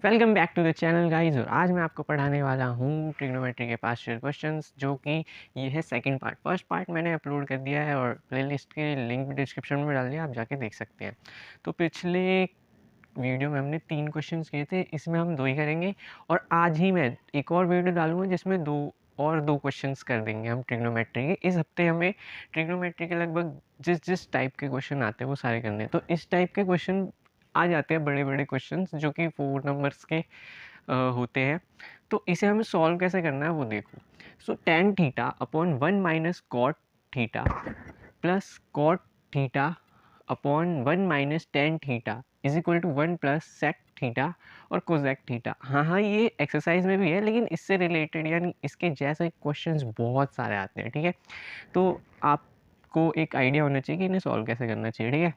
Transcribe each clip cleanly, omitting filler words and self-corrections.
Welcome back to the channel guys. और आज मैं आपको पढ़ाने वाला हूँ ट्रिग्नोमेट्री के पास्ट ईयर क्वेश्चंस, जो कि ये है सेकंड पार्ट। फर्स्ट पार्ट मैंने अपलोड कर दिया है और प्लेलिस्ट की लिंक भी डिस्क्रिप्शन में डाल दिया, आप जाके देख सकते हैं। तो पिछले वीडियो में हमने 3 क्वेश्चंस किए थे, इसमें हम 2 ही करेंगे। और आज ही मैं एक और वीडियो डालूंगा जिसमें दो क्वेश्चंस कर देंगे हम ट्रिग्नोमेट्री के। इस हफ्ते हमें ट्रिग्नोमेट्री के लगभग जिस टाइप के क्वेश्चन आते हैं वो सारे करने हैं। तो इस टाइप के क्वेश्चन आ जाते हैं, बड़े बड़े क्वेश्चंस जो कि 4 नंबर्स के होते हैं। तो इसे हमें सॉल्व कैसे करना है वो देखो। So tan theta upon 1 minus cot theta plus cot theta upon 1 minus tan theta is equal to 1 plus sec theta और कोजेक थीटा। हाँ, ये एक्सरसाइज में भी है, लेकिन इससे रिलेटेड यानी इसके जैसे क्वेश्चंस बहुत सारे आते हैं। ठीक है, तो आपको एक आइडिया होना चाहिए कि इन्हें सॉल्व कैसे करना चाहिए। ठीक है,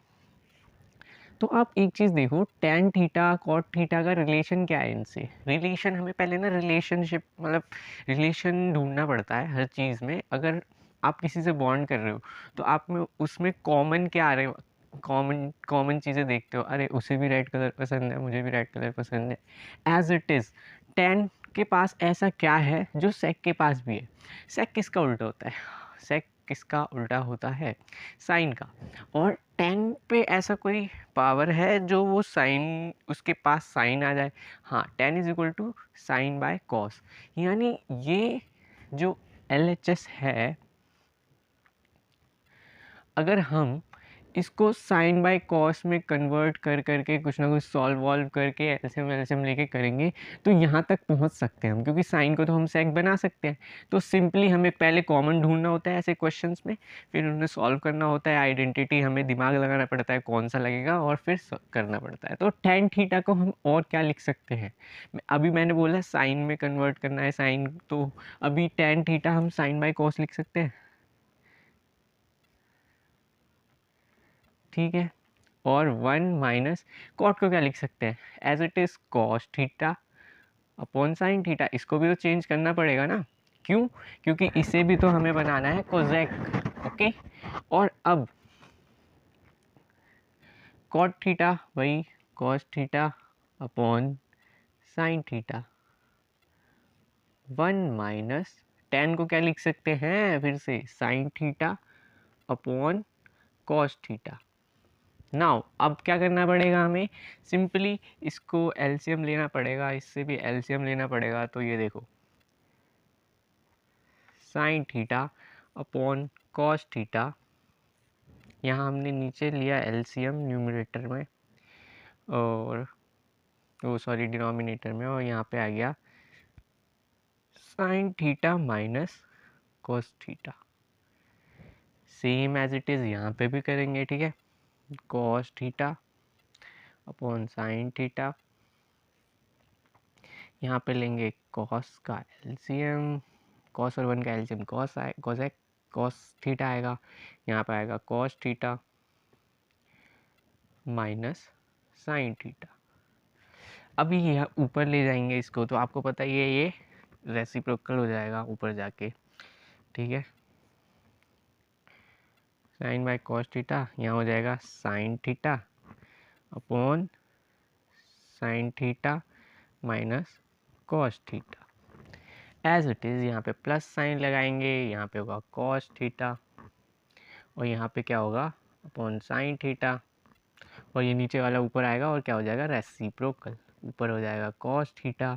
तो आप एक चीज़ देखो, tan थीटा कॉट थीटा का रिलेशन क्या है इनसे। रिलेशन हमें पहले ना रिलेशनशिप मतलब रिलेशन ढूंढना पड़ता है हर चीज़ में। अगर आप किसी से बॉन्ड कर रहे हो तो आप में उसमें कॉमन क्या आ रहे हो, कॉमन कॉमन चीज़ें देखते हो। अरे उसे भी रेड कलर पसंद है, मुझे भी रेड कलर पसंद है। एज इट इज़ tan के पास ऐसा क्या है जो sec के पास भी है। sec किसका उल्टा होता है? sec किसका उल्टा होता है? साइन का। और tan पे ऐसा कोई पावर है जो वो साइन उसके पास साइन आ जाए। हाँ, tan is equal to sine by cos. यानी ये जो LHS है, अगर हम इसको साइन बाय कॉस में कन्वर्ट कर करके कुछ ना कुछ सॉल्व वॉल्व करके एलसीएम लेके करेंगे तो यहाँ तक पहुँच सकते हैं हम, क्योंकि साइन को तो हम सेक बना सकते हैं। तो सिंपली हमें पहले कॉमन ढूंढना होता है ऐसे क्वेश्चंस में, फिर उन्हें सॉल्व करना होता है। आइडेंटिटी हमें दिमाग लगाना पड़ता है कौन सा लगेगा, और फिर करना पड़ता है। तो tan थीटा को हम और क्या लिख सकते हैं? अभी मैंने बोला साइन में कन्वर्ट करना है साइन, तो अभी tan थीटा हम साइन बाय कॉस लिख सकते हैं। ठीक है, और 1 माइनस कॉट को क्या लिख सकते हैं? As it is cos theta upon sine theta. इसको भी तो चेंज करना पड़ेगा ना। क्यों? क्योंकि इसे भी तो हमें बनाना है कोजेक। ओके, और अब कॉट थीटा वही cos theta upon sine theta. 1 minus tan को क्या लिख सकते हैं फिर से? Sign theta upon cos theta. Now अब क्या करना पड़ेगा हमें? सिंपली इसको एलसीएम लेना पड़ेगा, इससे भी एलसीएम लेना पड़ेगा। तो ये देखो, sign theta upon cos theta, यहाँ हमने नीचे लिया एलसीएम न्यूमरेटर में और वो सॉरी डिनोमिनेटर में, और यहाँ पे आ गया sine theta minus cos theta. Same as it is यहाँ पे भी करेंगे। ठीक है, cos theta upon sine theta, यहाँ पे लेंगे कॉस का एलसीएम, कॉस और 1 का एलसीएम कॉस आए, कॉस थीटा आएगा। यहाँ पे आएगा cos theta minus sine theta. अभी यह ऊपर ले जाएंगे इसको, तो आपको पता ही है ये रेसिप्रोकल हो जाएगा ऊपर जाके। ठीक है, साइन बाय कॉस थीटा यहाँ हो जाएगा sine theta upon sine theta minus cos theta. As it is यहाँ पे प्लस साइन लगाएंगे, यहाँ पे होगा कॉस थीटा और यहाँ पे क्या होगा अपॉन साइन थीटा, और ये नीचे वाला ऊपर आएगा और क्या हो जाएगा रेसिप्रोकल। ऊपर हो जाएगा कॉस थीटा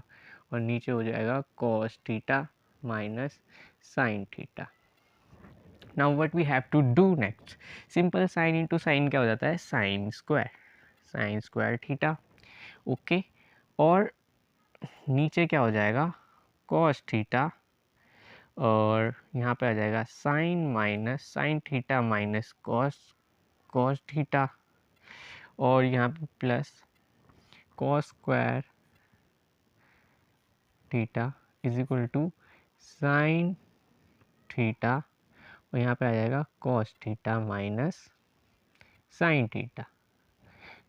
और नीचे हो जाएगा cos theta minus sine theta. Now what we have to do next? Simple sine into sine क्या हो जाता है? Sign square theta. ओके, और नीचे क्या हो जाएगा? कॉस थीटा, और यहाँ पे आ जाएगा sine minus sine theta minus cos theta, और यहाँ पे plus cos square theta is equal to sine theta, और यहाँ पे आ जाएगा cos theta minus sine theta.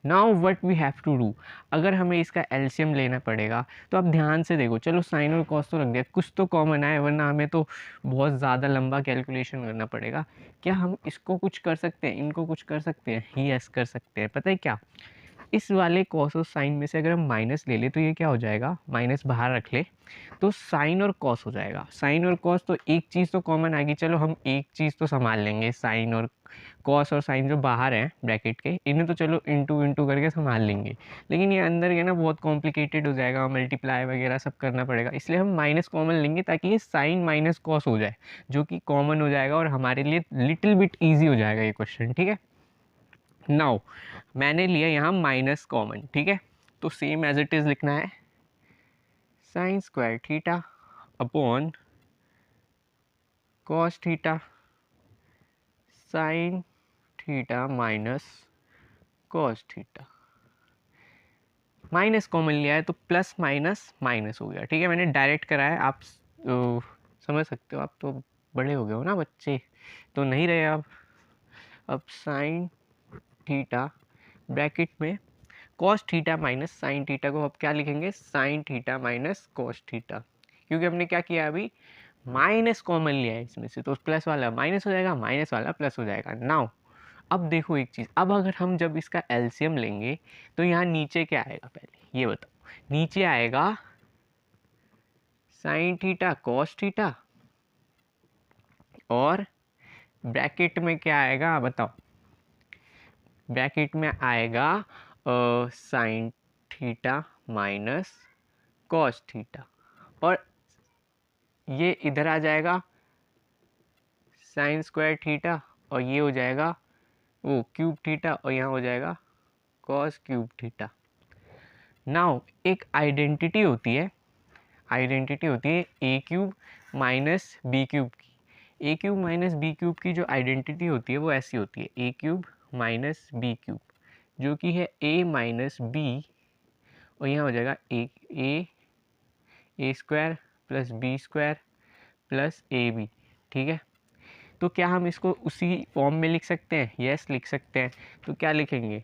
Now what we have to do? अगर हमें इसका एलसीएम लेना पड़ेगा तो अब ध्यान से देखो। चलो साइन और कॉस तो रख दिया, कुछ तो कॉमन आए, वरना हमें तो बहुत ज़्यादा लंबा कैलकुलेशन करना पड़ेगा। क्या हम इसको कुछ कर सकते हैं, इनको कुछ कर सकते हैं? यस कर सकते हैं। पता है क्या? इस वाले कॉस और साइन में से अगर हम माइनस ले ले तो ये क्या हो जाएगा, माइनस बाहर रख ले तो साइन और कॉस हो जाएगा। साइन और कॉस तो एक चीज़ तो कॉमन आएगी, चलो हम एक चीज़ तो संभाल लेंगे, साइन और कॉस और साइन जो बाहर हैं ब्रैकेट के, इन्हें तो चलो इंटू इंटू करके संभाल लेंगे, लेकिन ये अंदर के ना बहुत कॉम्प्लिकेटेड हो जाएगा, मल्टीप्लाई वगैरह सब करना पड़ेगा, इसलिए हम माइनस कॉमन लेंगे ताकि ये साइन माइनस कॉस हो जाए, जो कि कॉमन हो जाएगा और हमारे लिए लिटिल बिट ईजी हो जाएगा ये क्वेश्चन, ठीक है। नाउ मैंने लिया यहाँ माइनस कॉमन, ठीक है, तो सेम एज इट इज़ लिखना है sign square theta upon cos theta sine theta minus cos theta. Minus common लिया है तो प्लस माइनस माइनस हो गया, ठीक है, मैंने डायरेक्ट करा है, आप समझ सकते हो, आप तो बड़े हो गए हो ना बच्चे, तो नहीं रहे आप। अब साइन थीटा ब्रैकेट में cos theta minus sine theta को अब क्या लिखेंगे, sine theta minus cos theta, क्योंकि हमने क्या किया अभी, माइनस कॉमन लिया है इसमें से, तो प्लस वाला माइनस हो जाएगा, माइनस वाला प्लस हो जाएगा। नाउ अब देखो एक चीज़, अब अगर हम जब इसका एलसीएम लेंगे तो यहाँ नीचे क्या आएगा, पहले ये बताओ, नीचे आएगा साइन थीटा कॉस थीटा और ब्रैकेट में क्या आएगा बताओ, ब्रैकेट में आएगा sign theta minus cos theta, और ये इधर आ जाएगा साइन स्क्वायर थीटा, और ये हो जाएगा वो क्यूब थीटा, और यहाँ हो जाएगा कॉस क्यूब थीटा। नाउ एक आइडेंटिटी होती है, ए क्यूब माइनस बी क्यूब की, ए क्यूब माइनस बी क्यूब की जो आइडेंटिटी होती है वो ऐसी होती है, ए क्यूब माइनस बी क्यूब, जो कि है ए माइनस बी, और यहाँ हो जाएगा a square plus b square plus a b, ठीक है। तो क्या हम इसको उसी फॉर्म में लिख सकते हैं, यस लिख सकते हैं, तो क्या लिखेंगे,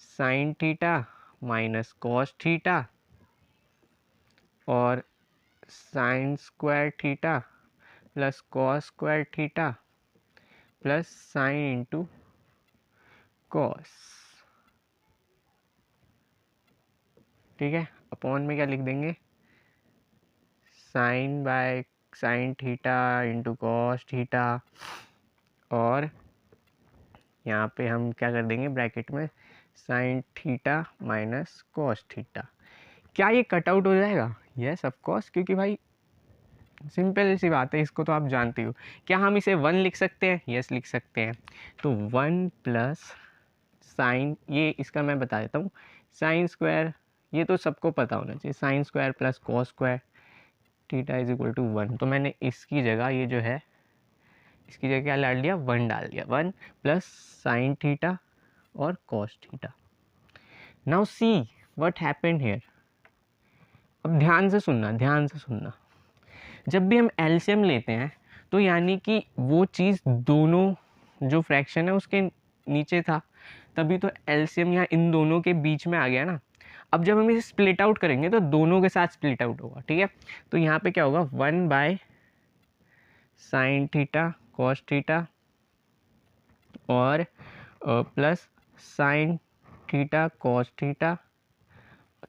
sine theta minus cos theta और sine square theta plus cos square theta plus sine into cos, ठीक है। अपॉन में क्या लिख देंगे, sine by sine theta into cos theta, और यहाँ पे हम क्या कर देंगे ब्रैकेट में sine theta minus cos theta. क्या ये कट आउट हो जाएगा, यस ऑफ कोर्स, क्योंकि भाई सिंपल सी बात है, इसको तो आप जानते हो। क्या हम इसे 1 लिख सकते हैं, यस लिख सकते हैं, तो 1 प्लस साइन, ये इसका मैं बता देता हूँ, साइन स्क्वायर, ये तो सबको पता होना चाहिए, sine square plus cos square theta is equal to 1, तो मैंने इसकी जगह ये जो है इसकी जगह क्या डाल दिया, 1 डाल दिया, 1 प्लस साइन थीटा और cos theta. Now see what happened here, अब ध्यान से सुनना, ध्यान से सुनना, जब भी हम एलसीएम लेते हैं तो यानी कि वो चीज़ दोनों जो फ्रैक्शन है उसके नीचे था, तभी तो एलसीएम यहाँ इन दोनों के बीच में आ गया ना। अब जब हम इसे स्प्लिट आउट करेंगे तो दोनों के साथ स्प्लिट आउट होगा, ठीक है। तो यहाँ पे क्या होगा, 1 by sine theta cos theta और plus sine theta cos theta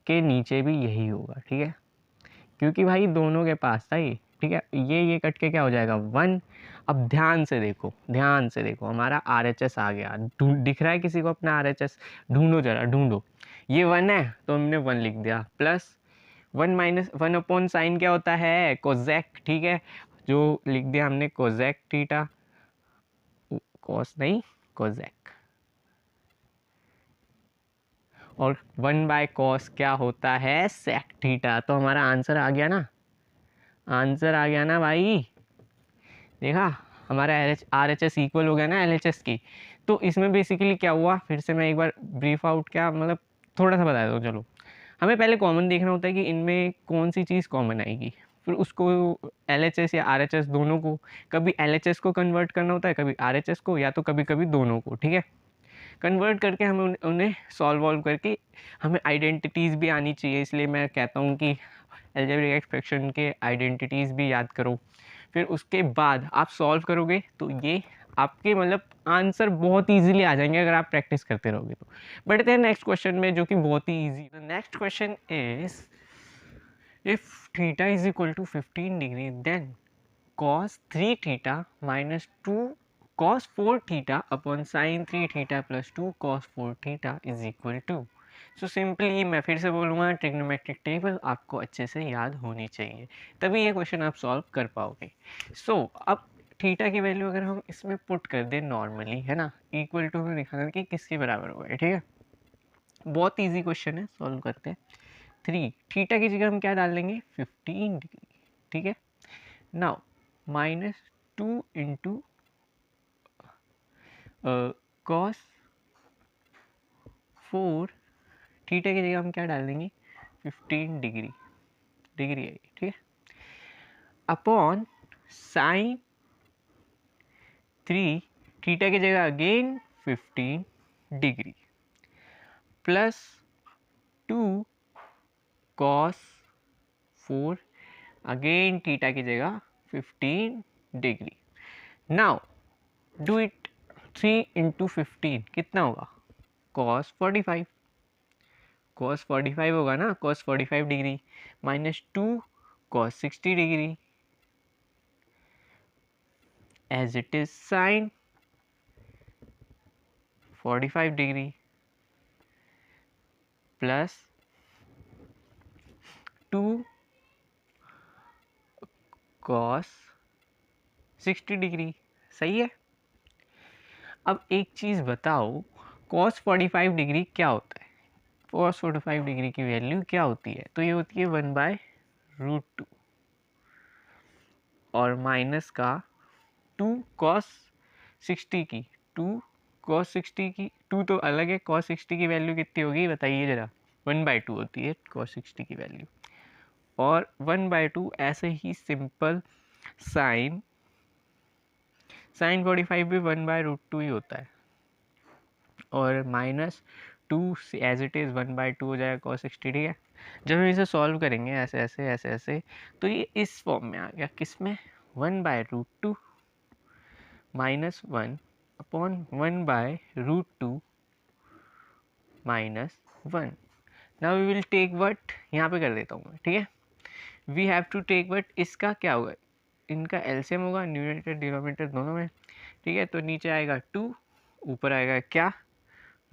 के नीचे भी यही होगा, ठीक है, क्योंकि भाई दोनों के पास था ये, ठीक है। ये कट के क्या हो जाएगा 1। अब ध्यान से देखो, ध्यान से देखो, हमारा RHS आ गया, दिख रहा है किसी को अपना RHS, ढूंढो जरा ढूंढो, ये 1 है तो हमने 1 लिख दिया, प्लस 1 माइनस 1 अपॉन साइन क्या होता है, कोजेक, ठीक है, जो लिख दिया हमने कोजेक थीटा, कॉस नहीं कोजेक, और 1 बाय कॉस क्या होता है, सेक थीटा। तो हमारा आंसर आ गया ना, आंसर आ गया ना भाई, देखा हमारा RHS इक्वल हो गया ना LHS की। तो इसमें बेसिकली क्या हुआ, फिर से मैं एक बार ब्रीफ आउट, क्या मतलब थोड़ा सा बता दो, चलो हमें पहले कॉमन देखना होता है कि इनमें कौन सी चीज़ कॉमन आएगी, फिर उसको LHS या RHS दोनों को, कभी LHS को कन्वर्ट करना होता है, कभी RHS को, या तो कभी कभी दोनों को, ठीक है। कन्वर्ट करके हमें उन्हें सॉल्व वॉल्व करके हमें आइडेंटिटीज़ भी आनी चाहिए, इसलिए मैं कहता हूँ कि अलजेब्रिक एक्सप्रेशन के आइडेंटिटीज़ भी याद करो, फिर उसके बाद आप सॉल्व करोगे तो ये आपके मतलब आंसर बहुत इजीली आ जाएंगे अगर आप प्रैक्टिस करते रहोगे तो। बढ़ते हैं नेक्स्ट क्वेश्चन में, जो कि बहुत ही easy. Next question is if theta is equal to 15 degree then cos 3 theta minus 2 cos 4 theta upon sin 3 theta plus 2 cos 4 theta is equal to। So simply मैं फिर से बोलूँगा, ट्रिग्नोमेट्रिक टेबल आपको अच्छे से याद होनी चाहिए, तभी ये क्वेश्चन आप सॉल्व कर पाओगे। सो अब थीटा की वैल्यू अगर हम इसमें पुट कर दें नॉर्मली, है ना, इक्वल टू में दिखाना कि किसके बराबर होगा, ठीक है। बहुत ईजी क्वेश्चन है, सॉल्व करते हैं। 3 थीटा की जगह हम क्या डाल देंगे, 15 डिग्री, ठीक है। Now minus 2 into cos 4 theta की जगह हम क्या डाल देंगे, 15 डिग्री, डिग्री आएगी, ठीक है, अपॉन साइन 3 थीटा की जगह again 15 degree plus 2 cos 4 again theta की जगह 15 degree. Now do it 3 into 15 कितना होगा, cos 45, cos 45 होगा ना, cos 45 degree minus 2 cos 60 degree as it is sine 45 degree plus 2 cos 60 degree. सही है। अब एक चीज़ बताओ, cos 45 डिग्री क्या होता है, cos 45 डिग्री की वैल्यू क्या होती है, तो ये होती है 1/√2 और माइनस का 2 cos 60 की, 2 cos 60 की, 2 तो अलग है, cos 60 की वैल्यू कितनी होगी बताइए ज़रा, 1/2 होती है cos 60 की वैल्यू, और 1/2 ऐसे ही सिंपल साइन 45 भी 1/√2 ही होता है, और माइनस 2 एज इट इज़ 1/2 हो जाएगा cos 60, ठीक है। जब हम इसे सॉल्व करेंगे ऐसे ऐसे ऐसे ऐसे, तो ये इस फॉर्म में आ गया, किस में, 1/√2 minus 1 upon 1/√2 minus 1। Now we will take what, यहाँ पे कर देता हूँ मैं, ठीक है। We have to take what, इसका क्या होगा, इनका एलसीएम होगा, न्यूमरेटर डिनोमिनेटर दोनों में, ठीक है। तो नीचे आएगा 2, ऊपर आएगा क्या,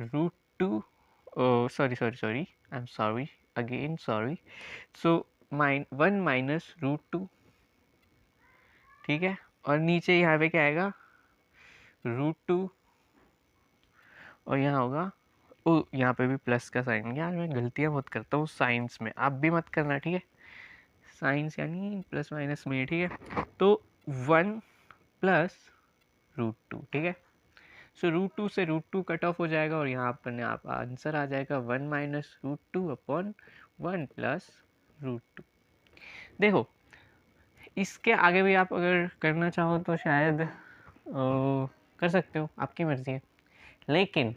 √2, sorry sorry sorry, I am sorry again sorry, so 1 minus √2, ठीक है, और नीचे यहाँ पे क्या आएगा, √2, और यहाँ होगा, ओ यहाँ पे भी प्लस का साइन, यार मैं गलतियाँ बहुत करता हूँ साइंस में, आप भी मत करना, ठीक है। साइंस यानी प्लस माइनस में, ठीक है। तो 1 प्लस √2, ठीक है। सो √2 से √2 कट ऑफ हो जाएगा, और यहाँ पर आप आंसर आ जाएगा 1 माइनस √2 अपॉन 1 प्लस √2। देखो इसके आगे भी आप अगर करना चाहो तो शायद कर सकते हो, आपकी मर्ज़ी है, लेकिन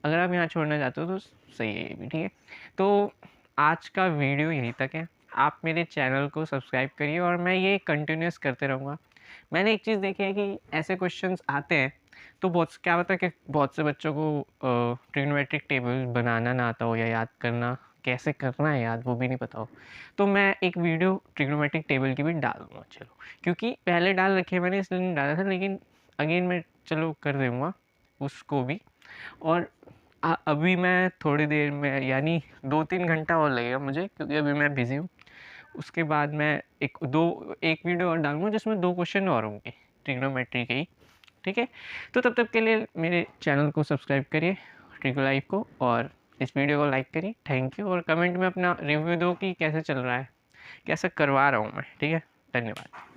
अगर आप यहाँ छोड़ना चाहते हो तो सही है ये भी, ठीक है। तो आज का वीडियो यहीं तक है, आप मेरे चैनल को सब्सक्राइब करिए और मैं ये कंटिन्यूस करते रहूँगा। मैंने एक चीज़ देखी है कि ऐसे क्वेश्चंस आते हैं तो क्या होता है कि बहुत से बच्चों को ट्रिग्नोमेट्रिक टेबल बनाना ना आता हो, या याद करना कैसे करना है याद वो भी नहीं पता हो, तो मैं एक वीडियो ट्रिग्नोमेट्रिक टेबल की भी डाल दूँगा, चलो, क्योंकि पहले डाल रखे मैंने इसलिए नहीं डाला था, लेकिन अगेन मैं चलो कर दूँगा उसको भी। और अभी मैं थोड़ी देर में, यानी 2-3 घंटा और लगेगा मुझे, क्योंकि अभी मैं बिज़ी हूँ। उसके बाद मैं एक वीडियो और डालूँगा जिसमें 2 क्वेश्चन और होंगे ट्रिग्नोमेट्री के ही, ठीक है। तो तब तक के लिए मेरे चैनल को सब्सक्राइब करिए, ट्रिग्नो लाइफ को, और इस वीडियो को लाइक करिए। थैंक यू, और कमेंट में अपना रिव्यू दो कि कैसे चल रहा है, कैसे करवा रहा हूँ मैं, ठीक है। धन्यवाद।